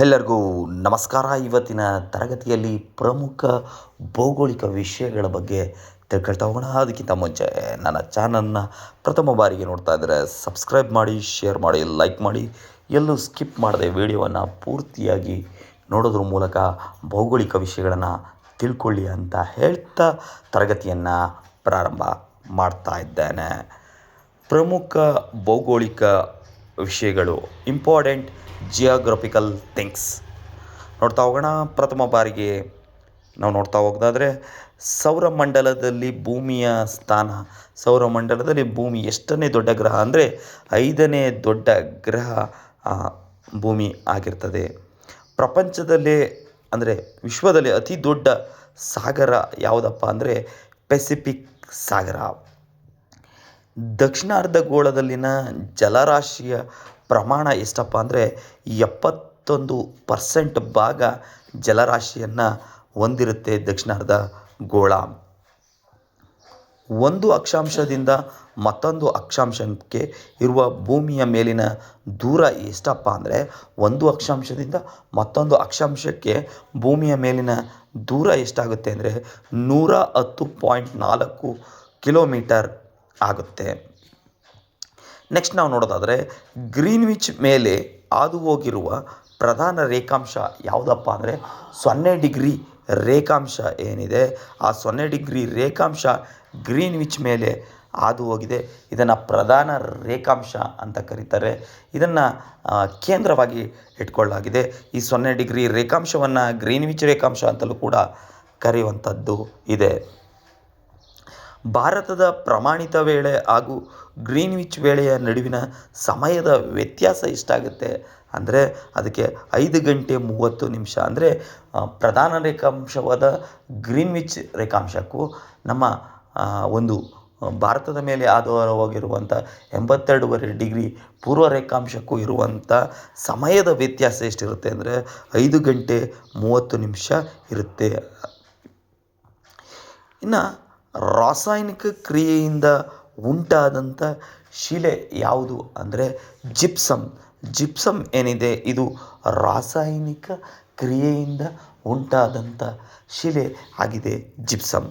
ಎಲ್ಲರಿಗೂ ನಮಸ್ಕಾರ. ಇವತ್ತಿನ ತರಗತಿಯಲ್ಲಿ ಪ್ರಮುಖ ಭೌಗೋಳಿಕ ವಿಷಯಗಳ ಬಗ್ಗೆ ತಿಳ್ಕೊಳ್ತಾ ಹೋಗೋಣ. ಅದಕ್ಕಿಂತ ಮುಂಚೆ ನನ್ನ ಚಾನಲ್ನ ಪ್ರಥಮ ಬಾರಿಗೆ ನೋಡ್ತಾ ಇದ್ದರೆ ಸಬ್ಸ್ಕ್ರೈಬ್ ಮಾಡಿ, ಶೇರ್ ಮಾಡಿ, ಲೈಕ್ ಮಾಡಿ, ಎಲ್ಲೂ ಸ್ಕಿಪ್ ಮಾಡದೆ ವಿಡಿಯೋವನ್ನು ಪೂರ್ತಿಯಾಗಿ ನೋಡೋದ್ರ ಮೂಲಕ ಭೌಗೋಳಿಕ ವಿಷಯಗಳನ್ನು ತಿಳ್ಕೊಳ್ಳಿ ಅಂತ ಹೇಳ್ತಾ ತರಗತಿಯನ್ನು ಪ್ರಾರಂಭ ಮಾಡ್ತಾ ಇದ್ದೇನೆ. ಪ್ರಮುಖ ಭೌಗೋಳಿಕ ವಿಷಯಗಳು, ಇಂಪಾರ್ಟೆಂಟ್ ಜಿಯೋಗ್ರಫಿಕಲ್ ಥಿಂಗ್ಸ್ ನೋಡ್ತಾ ಹೋಗೋಣ. ಪ್ರಥಮ ಬಾರಿಗೆ ನಾವು ನೋಡ್ತಾ ಹೋಗೋದಾದರೆ ಸೌರಮಂಡಲದಲ್ಲಿ ಭೂಮಿಯ ಸ್ಥಾನ. ಸೌರಮಂಡಲದಲ್ಲಿ ಭೂಮಿ ಎಷ್ಟನೇ ದೊಡ್ಡ ಗ್ರಹ ಅಂದರೆ 5ನೇ ದೊಡ್ಡ ಗ್ರಹ ಭೂಮಿ ಆಗಿರ್ತದೆ. ಪ್ರಪಂಚದಲ್ಲೇ ಅಂದರೆ ವಿಶ್ವದಲ್ಲಿ ಅತಿ ದೊಡ್ಡ ಸಾಗರ ಯಾವುದಪ್ಪ ಅಂದರೆ ಪೆಸಿಫಿಕ್ ಸಾಗರ. ದಕ್ಷಿಣಾರ್ಧಗೋಳದಲ್ಲಿನ ಜಲರಾಶಿಯ ಪ್ರಮಾಣ ಎಷ್ಟಪ್ಪ ಅಂದರೆ 71% ಭಾಗ ಜಲರಾಶಿಯನ್ನು ಹೊಂದಿರುತ್ತೆ ದಕ್ಷಿಣಾರ್ಧಗೋಳ. ಒಂದು ಅಕ್ಷಾಂಶದಿಂದ ಮತ್ತೊಂದು ಅಕ್ಷಾಂಶಕ್ಕೆ ಇರುವ ಭೂಮಿಯ ಮೇಲಿನ ದೂರ ಎಷ್ಟಪ್ಪ ಅಂದರೆ ಒಂದು ಅಕ್ಷಾಂಶದಿಂದ ಮತ್ತೊಂದು ಅಕ್ಷಾಂಶಕ್ಕೆ ಭೂಮಿಯ ಮೇಲಿನ ದೂರ ಎಷ್ಟಾಗುತ್ತೆ ಅಂದರೆ 110.4 ಕಿಲೋಮೀಟರ್ ಆಗುತ್ತೆ. ನೆಕ್ಸ್ಟ್ ನಾವು ನೋಡೋದಾದರೆ ಗ್ರೀನ್ವಿಚ್ ಮೇಲೆ ಹಾದು ಹೋಗಿರುವ ಪ್ರಧಾನ ರೇಖಾಂಶ ಯಾವುದಪ್ಪ ಅಂದರೆ 0 ಡಿಗ್ರಿ ರೇಖಾಂಶ ಏನಿದೆ, ಆ 0 ಡಿಗ್ರಿ ರೇಖಾಂಶ ಗ್ರೀನ್ವಿಚ್ ಮೇಲೆ ಹಾದು ಹೋಗಿದೆ. ಇದನ್ನು ಪ್ರಧಾನ ರೇಖಾಂಶ ಅಂತ ಕರೀತಾರೆ. ಇದನ್ನು ಕೇಂದ್ರವಾಗಿ ಇಟ್ಕೊಳ್ಳಲಾಗಿದೆ. ಈ 0 ಡಿಗ್ರಿ ರೇಖಾಂಶವನ್ನು ಗ್ರೀನ್ವಿಚ್ ರೇಖಾಂಶ ಅಂತಲೂ ಕೂಡ ಕರೆಯುವಂಥದ್ದು ಇದೆ. ಭಾರತದ ಪ್ರಮಾಣಿತ ವೇಳೆ ಹಾಗೂ ಗ್ರೀನ್ವಿಚ್ ವೇಳೆಯ ನಡುವಿನ ಸಮಯದ ವ್ಯತ್ಯಾಸ ಎಷ್ಟಾಗುತ್ತೆ ಅಂದರೆ ಅದಕ್ಕೆ 5 ಗಂಟೆ 30 ನಿಮಿಷ. ಅಂದರೆ ಪ್ರಧಾನ ರೇಖಾಂಶವಾದ ಗ್ರೀನ್ವಿಚ್ ರೇಖಾಂಶಕ್ಕೂ ನಮ್ಮ ಒಂದು ಭಾರತದ ಮೇಲೆ ಹಾದು ಹೋಗಿರುವಂಥ 82.5 ಡಿಗ್ರಿ ಪೂರ್ವ ರೇಖಾಂಶಕ್ಕೂ ಇರುವಂಥ ಸಮಯದ ವ್ಯತ್ಯಾಸ ಎಷ್ಟಿರುತ್ತೆ ಅಂದರೆ 5 ಗಂಟೆ 30 ನಿಮಿಷ ಇರುತ್ತೆ. ಇನ್ನು ರಾಸಾಯನಿಕ ಕ್ರಿಯೆಯಿಂದ ಉಂಟಾದಂಥ ಶಿಲೆ ಯಾವುದು ಅಂದರೆ ಜಿಪ್ಸಮ್. ಜಿಪ್ಸಮ್ ಏನಿದೆ ಇದು ರಾಸಾಯನಿಕ ಕ್ರಿಯೆಯಿಂದ ಉಂಟಾದಂಥ ಶಿಲೆ ಆಗಿದೆ ಜಿಪ್ಸಮ್.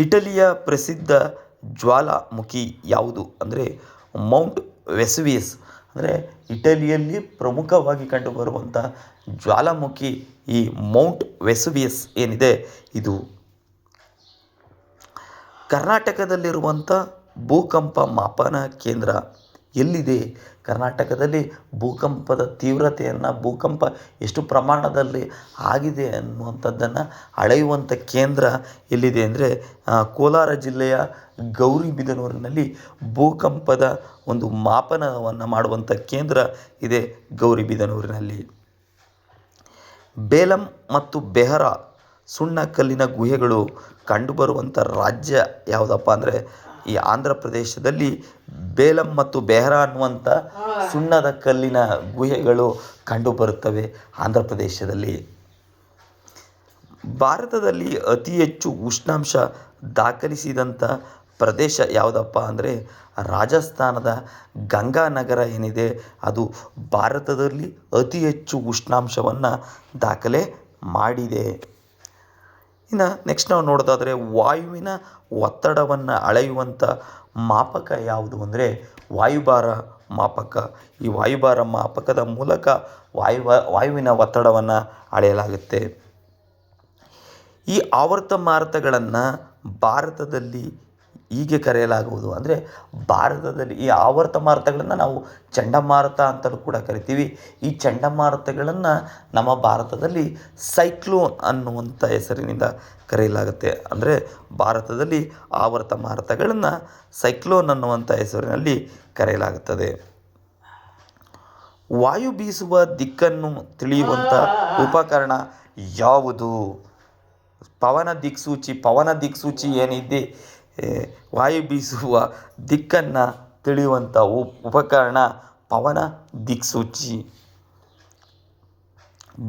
ಇಟಲಿಯ ಪ್ರಸಿದ್ಧ ಜ್ವಾಲಾಮುಖಿ ಯಾವುದು ಅಂದರೆ ಮೌಂಟ್ ವೆಸುವಿಯಸ್. ಅಂದರೆ ಇಟಲಿಯಲ್ಲಿ ಪ್ರಮುಖವಾಗಿ ಕಂಡುಬರುವಂಥ ಜ್ವಾಲಾಮುಖಿ ಈ ಮೌಂಟ್ ವೆಸುವಿಯಸ್ ಏನಿದೆ ಇದು. ಕರ್ನಾಟಕದಲ್ಲಿರುವಂಥ ಭೂಕಂಪ ಮಾಪನ ಕೇಂದ್ರ ಎಲ್ಲಿದೆ? ಕರ್ನಾಟಕದಲ್ಲಿ ಭೂಕಂಪದ ತೀವ್ರತೆಯನ್ನು, ಭೂಕಂಪ ಎಷ್ಟು ಪ್ರಮಾಣದಲ್ಲಿ ಆಗಿದೆ ಅನ್ನುವಂಥದ್ದನ್ನು ಅಳೆಯುವಂಥ ಕೇಂದ್ರ ಎಲ್ಲಿದೆ ಅಂದರೆ ಕೋಲಾರ ಜಿಲ್ಲೆಯ ಗೌರಿಬಿದನೂರಿನಲ್ಲಿ ಭೂಕಂಪದ ಒಂದು ಮಾಪನವನ್ನು ಮಾಡುವಂಥ ಕೇಂದ್ರ ಇದೆ ಗೌರಿಬಿದನೂರಿನಲ್ಲಿ. ಬೇಲಂ ಮತ್ತು ಬೆಹರ ಸುಣ್ಣಕಲ್ಲಿನ ಗುಹೆಗಳು ಕಂಡುಬರುವಂಥ ರಾಜ್ಯ ಯಾವುದಪ್ಪ ಅಂದರೆ ಈ ಆಂಧ್ರ ಪ್ರದೇಶದಲ್ಲಿ ಬೇಲಂ ಮತ್ತು ಬೆಹರ ಅನ್ನುವಂಥ ಸುಣ್ಣದ ಕಲ್ಲಿನ ಗುಹೆಗಳು ಕಂಡುಬರುತ್ತವೆ ಆಂಧ್ರ ಪ್ರದೇಶದಲ್ಲಿ. ಭಾರತದಲ್ಲಿ ಅತಿ ಹೆಚ್ಚು ಉಷ್ಣಾಂಶ ದಾಖಲಿಸಿದಂಥ ಪ್ರದೇಶ ಯಾವುದಪ್ಪ ಅಂದರೆ ರಾಜಸ್ಥಾನದ ಗಂಗಾನಗರ ಏನಿದೆ ಅದು ಭಾರತದಲ್ಲಿ ಅತಿ ಹೆಚ್ಚು ಉಷ್ಣಾಂಶವನ್ನು ದಾಖಲೆ ಮಾಡಿದೆ. ಇನ್ನು ನೆಕ್ಸ್ಟ್ ನಾವು ನೋಡೋದಾದರೆ ವಾಯುವಿನ ಒತ್ತಡವನ್ನು ಅಳೆಯುವಂಥ ಮಾಪಕ ಯಾವುದು ಅಂದರೆ ವಾಯುಭಾರ ಮಾಪಕ. ಈ ವಾಯುಭಾರ ಮಾಪಕದ ಮೂಲಕ ವಾಯುವಿನ ಒತ್ತಡವನ್ನು ಅಳೆಯಲಾಗುತ್ತೆ. ಈ ಆವರ್ತ ಮಾರುತಗಳನ್ನು ಭಾರತದಲ್ಲಿ ಹೀಗೆ ಕರೆಯಲಾಗುವುದು ಅಂದರೆ ಭಾರತದಲ್ಲಿ ಈ ಆವರ್ತ ಮಾರುತಗಳನ್ನು ನಾವು ಚಂಡಮಾರುತ ಅಂತಲೂ ಕೂಡ ಕರಿತೀವಿ. ಈ ಚಂಡಮಾರುತಗಳನ್ನು ನಮ್ಮ ಭಾರತದಲ್ಲಿ ಸೈಕ್ಲೋನ್ ಅನ್ನುವಂಥ ಹೆಸರಿನಿಂದ ಕರೆಯಲಾಗುತ್ತೆ. ಅಂದರೆ ಭಾರತದಲ್ಲಿ ಆವರ್ತ ಮಾರುತಗಳನ್ನು ಸೈಕ್ಲೋನ್ ಅನ್ನುವಂಥ ಹೆಸರಿನಲ್ಲಿ ಕರೆಯಲಾಗುತ್ತದೆ. ವಾಯು ಬೀಸುವ ದಿಕ್ಕನ್ನು ತಿಳಿಯುವಂಥ ಉಪಕರಣ ಯಾವುದು? ಪವನ ದಿಕ್ಸೂಚಿ ಏನಿದೆ, ವಾಯು ಬೀಸುವ ದಿಕ್ಕನ್ನು ತಿಳಿಯುವಂಥ ಉಪಕರಣ ಪವನ ದಿಕ್ಸೂಚಿ.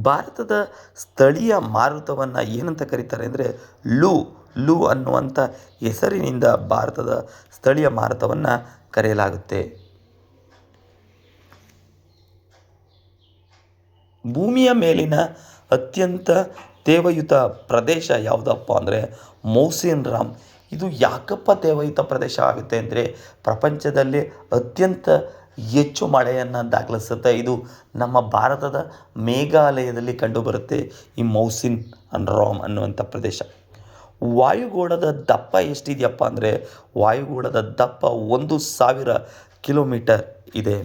ಭಾರತದ ಸ್ಥಳೀಯ ಮಾರುತವನ್ನು ಏನಂತ ಕರೀತಾರೆ ಅಂದರೆ ಲೂ ಅನ್ನುವಂಥ ಹೆಸರಿನಿಂದ ಭಾರತದ ಸ್ಥಳೀಯ ಮಾರುತವನ್ನು ಕರೆಯಲಾಗುತ್ತೆ. ಭೂಮಿಯ ಮೇಲಿನ ಅತ್ಯಂತ ತೇವಯುತ ಪ್ರದೇಶ ಯಾವುದಪ್ಪ ಅಂದರೆ ಮೌಸಿನ್ ರಾಮ್. ಇದು ಯಾಕಪ್ಪ ತೇವಯುತ ಪ್ರದೇಶ ಆಗುತ್ತೆ ಅಂದರೆ ಪ್ರಪಂಚದಲ್ಲಿ ಅತ್ಯಂತ ಹೆಚ್ಚು ಮಳೆಯನ್ನು ದಾಖಲಿಸುತ್ತೆ. ಇದು ನಮ್ಮ ಭಾರತದ ಮೇಘಾಲಯದಲ್ಲಿ ಕಂಡುಬರುತ್ತೆ ಈ ಮೌಸಿನ್ ರಾಮ್ ಅನ್ನುವಂಥ ಪ್ರದೇಶ. ವಾಯುಗೋಳದ ದಪ್ಪ ಎಷ್ಟಿದೆಯಪ್ಪ ಅಂದರೆ ವಾಯುಗೋಳದ ದಪ್ಪ 1,000 ಕಿಲೋಮೀಟರ್ ಇದೆ.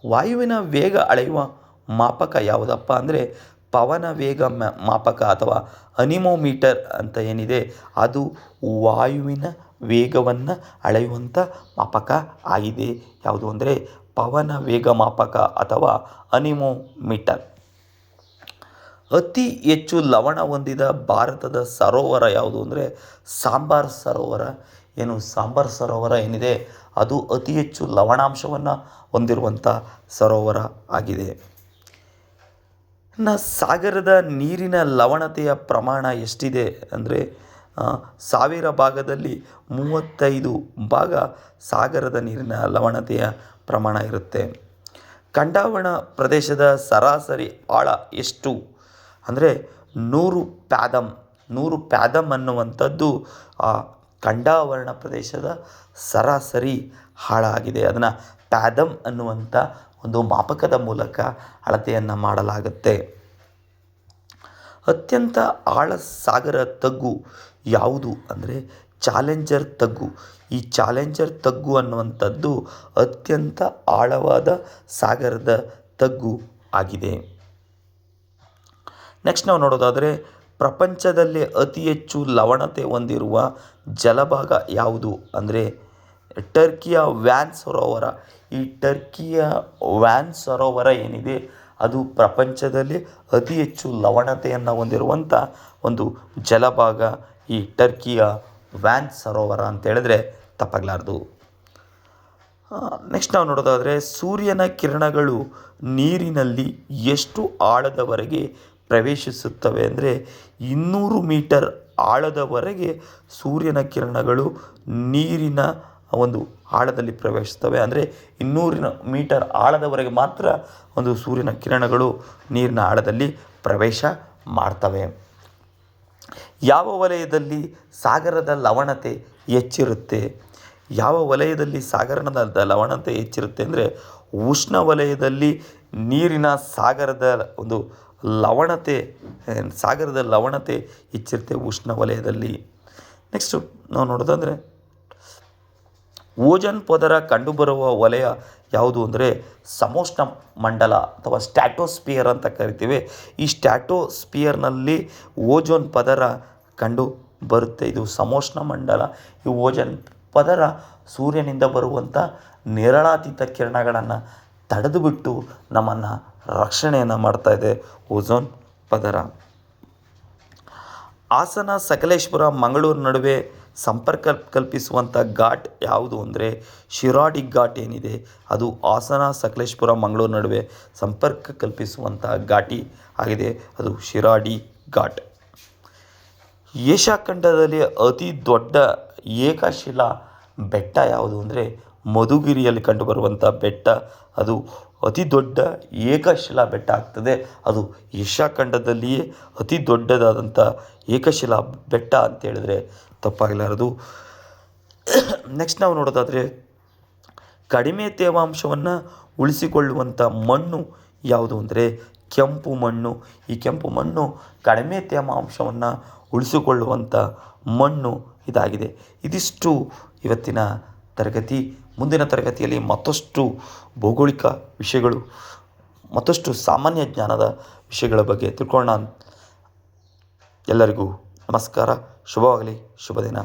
ವಾಯುವಿನ ವೇಗ ಅಳೆಯುವ ಮಾಪಕ ಯಾವುದಪ್ಪ ಅಂದರೆ ಪವನ ವೇಗ ಮಾಪಕ ಅಥವಾ ಅನಿಮೋಮೀಟರ್ ಅಂತ ಏನಿದೆ ಅದು ವಾಯುವಿನ ವೇಗವನ್ನು ಅಳೆಯುವಂಥ ಮಾಪಕ ಆಗಿದೆ. ಯಾವುದು ಅಂದರೆ ಪವನ ವೇಗ ಮಾಪಕ ಅಥವಾ ಅನಿಮೋಮೀಟರ್. ಅತಿ ಹೆಚ್ಚು ಲವಣ ಹೊಂದಿದ ಭಾರತದ ಸರೋವರ ಯಾವುದು ಅಂದರೆ ಸಾಂಬಾರ್ ಸರೋವರ. ಸಾಂಬಾರ್ ಸರೋವರ ಏನಿದೆ ಅದು ಅತಿ ಹೆಚ್ಚು ಲವಣಾಂಶವನ್ನು ಹೊಂದಿರುವಂಥ ಸರೋವರ ಆಗಿದೆ. ಸಾಗರದ ನೀರಿನ ಲವಣತೆಯ ಪ್ರಮಾಣ ಎಷ್ಟಿದೆ ಅಂದರೆ 1000 ಭಾಗದಲ್ಲಿ 35 ಭಾಗ ಸಾಗರದ ನೀರಿನ ಲವಣತೆಯ ಪ್ರಮಾಣ ಇರುತ್ತೆ. ಖಂಡಾವಣ ಪ್ರದೇಶದ ಸರಾಸರಿ ಆಳ ಎಷ್ಟು ಅಂದರೆ 100 ಪ್ಯಾದಮ್. 100 ಪ್ಯಾದಮ್ ಅನ್ನುವಂಥದ್ದು ಆ ಖಂಡಾವರಣ ಪ್ರದೇಶದ ಸರಾಸರಿ ಆಳ ಆಗಿದೆ. ಅದನ್ನು ಪ್ಯಾದಮ್ ಅನ್ನುವಂಥ ಒಂದು ಮಾಪಕದ ಮೂಲಕ ಅಳತೆಯನ್ನು ಮಾಡಲಾಗುತ್ತೆ. ಅತ್ಯಂತ ಆಳ ಸಾಗರ ತಗ್ಗು ಯಾವುದು ಅಂದರೆ ಚಾಲೆಂಜರ್ ತಗ್ಗು. ಈ ಚಾಲೆಂಜರ್ ತಗ್ಗು ಅನ್ನುವಂಥದ್ದು ಅತ್ಯಂತ ಆಳವಾದ ಸಾಗರದ ತಗ್ಗು ಆಗಿದೆ. ನೆಕ್ಸ್ಟ್ ನಾವು ನೋಡೋದಾದರೆ ಪ್ರಪಂಚದಲ್ಲಿ ಅತಿ ಹೆಚ್ಚು ಲವಣತೆ ಹೊಂದಿರುವ ಜಲಭಾಗ ಯಾವುದು ಅಂದರೆ ಟರ್ಕಿಯ ವ್ಯಾನ್ ಸರೋವರ. ಈ ಟರ್ಕಿಯ ವ್ಯಾನ್ ಸರೋವರ ಏನಿದೆ ಅದು ಪ್ರಪಂಚದಲ್ಲಿ ಅತಿ ಹೆಚ್ಚು ಲವಣತೆಯನ್ನು ಹೊಂದಿರುವಂಥ ಒಂದು ಜಲಭಾಗ ಈ ಟರ್ಕಿಯ ವ್ಯಾನ್ ಸರೋವರ ಅಂತ ಹೇಳಿದ್ರೆ ತಪ್ಪಾಗಲಾರ್ದು. ನೆಕ್ಸ್ಟ್ ನಾವು ನೋಡೋದಾದರೆ ಸೂರ್ಯನ ಕಿರಣಗಳು ನೀರಿನಲ್ಲಿ ಎಷ್ಟು ಆಳದವರೆಗೆ ಪ್ರವೇಶಿಸುತ್ತವೆ ಅಂದರೆ 200 ಮೀಟರ್ ಆಳದವರೆಗೆ ಸೂರ್ಯನ ಕಿರಣಗಳು ನೀರಿನ ಒಂದು ಆಳದಲ್ಲಿ ಪ್ರವೇಶಿಸ್ತವೆ. ಅಂದರೆ 200 ಮೀಟರ್ ಆಳದವರೆಗೆ ಮಾತ್ರ ಒಂದು ಸೂರ್ಯನ ಕಿರಣಗಳು ನೀರಿನ ಆಳದಲ್ಲಿ ಪ್ರವೇಶ ಮಾಡ್ತವೆ. ಯಾವ ವಲಯದಲ್ಲಿ ಸಾಗರದ ಲವಣತೆ ಹೆಚ್ಚಿರುತ್ತೆ? ಯಾವ ವಲಯದಲ್ಲಿ ಸಾಗರದ ಲವಣತೆ ಹೆಚ್ಚಿರುತ್ತೆ ಅಂದರೆ ಉಷ್ಣ ವಲಯದಲ್ಲಿ ನೀರಿನ ಸಾಗರದ ಲವಣತೆ ಹೆಚ್ಚಿರುತ್ತೆ ಉಷ್ಣ ವಲಯದಲ್ಲಿ. ನೆಕ್ಸ್ಟು ನಾವು ನೋಡೋದಂದರೆ ಓಜೋನ್ ಪದರ ಕಂಡುಬರುವ ವಲಯ ಯಾವುದು ಅಂದರೆ ಸಮೋಷ್ಣ ಮಂಡಲ ಅಥವಾ ಸ್ಟ್ಯಾಟೋಸ್ಪಿಯರ್ ಅಂತ ಕರಿತೀವಿ. ಈ ಸ್ಟ್ಯಾಟೋಸ್ಪಿಯರ್ನಲ್ಲಿ ಓಜೋನ್ ಪದರ ಕಂಡು ಬರುತ್ತೆ. ಇದು ಸಮೋಷ್ಣ ಮಂಡಲ. ಈ ಓಜೋನ್ ಪದರ ಸೂರ್ಯನಿಂದ ಬರುವಂಥ ನೇರಳಾತೀತ ಕಿರಣಗಳನ್ನು ತಡೆದುಬಿಟ್ಟು ನಮ್ಮನ್ನು ರಕ್ಷಣೆಯನ್ನು ಮಾಡ್ತಾಯಿದೆ ಓಝೋನ್ ಪದರ. ಹಾಸನ, ಸಕಲೇಶಪುರ, ಮಂಗಳೂರು ನಡುವೆ ಸಂಪರ್ಕ ಕಲ್ಪಿಸುವಂಥ ಘಾಟ್ ಯಾವುದು ಅಂದರೆ ಶಿರಾಡಿ ಘಾಟ್ ಏನಿದೆ ಅದು ಹಾಸನ, ಸಕಲೇಶಪುರ, ಮಂಗಳೂರು ನಡುವೆ ಸಂಪರ್ಕ ಕಲ್ಪಿಸುವಂಥ ಘಾಟಿ ಆಗಿದೆ. ಅದು ಶಿರಾಡಿ ಘಾಟ್. ಏಷ್ಯಾ ಖಂಡದಲ್ಲಿ ಅತಿ ದೊಡ್ಡ ಏಕಶಿಲಾ ಬೆಟ್ಟ ಯಾವುದು ಅಂದರೆ ಮಧುಗಿರಿಯಲ್ಲಿ ಕಂಡುಬರುವಂಥ ಬೆಟ್ಟ ಅದು ಅತಿ ದೊಡ್ಡ ಏಕಶಿಲಾ ಬೆಟ್ಟ ಆಗ್ತದೆ. ಅದು ಏಷ್ಯಾ ಖಂಡದಲ್ಲಿಯೇ ಅತಿ ದೊಡ್ಡದಾದಂಥ ಏಕಶಿಲಾ ಬೆಟ್ಟ ಅಂತೇಳಿದರೆ ತಪ್ಪಾಗಲಾರದು. ನೆಕ್ಸ್ಟ್ ನಾವು ನೋಡೋದಾದರೆ ಕಡಿಮೆ ತೇವಾಂಶವನ್ನು ಉಳಿಸಿಕೊಳ್ಳುವಂಥ ಮಣ್ಣು ಯಾವುದು ಅಂದರೆ ಕೆಂಪು ಮಣ್ಣು. ಈ ಕೆಂಪು ಮಣ್ಣು ಕಡಿಮೆ ತೇವಾಂಶವನ್ನು ಉಳಿಸಿಕೊಳ್ಳುವಂಥ ಮಣ್ಣು ಇದಾಗಿದೆ. ಇದಿಷ್ಟು ಇವತ್ತಿನ ತರಗತಿ. ಮುಂದಿನ ತರಗತಿಯಲ್ಲಿ ಮತ್ತಷ್ಟು ಭೌಗೋಳಿಕ ವಿಷಯಗಳು ಮತ್ತಷ್ಟು ಸಾಮಾನ್ಯ ಜ್ಞಾನದ ವಿಷಯಗಳ ಬಗ್ಗೆ ತಿಳ್ಕೊಳ್ಳೋಣ. ಎಲ್ಲರಿಗೂ ನಮಸ್ಕಾರ. ಶುಭವಾಗಲಿ. ಶುಭ ದಿನ.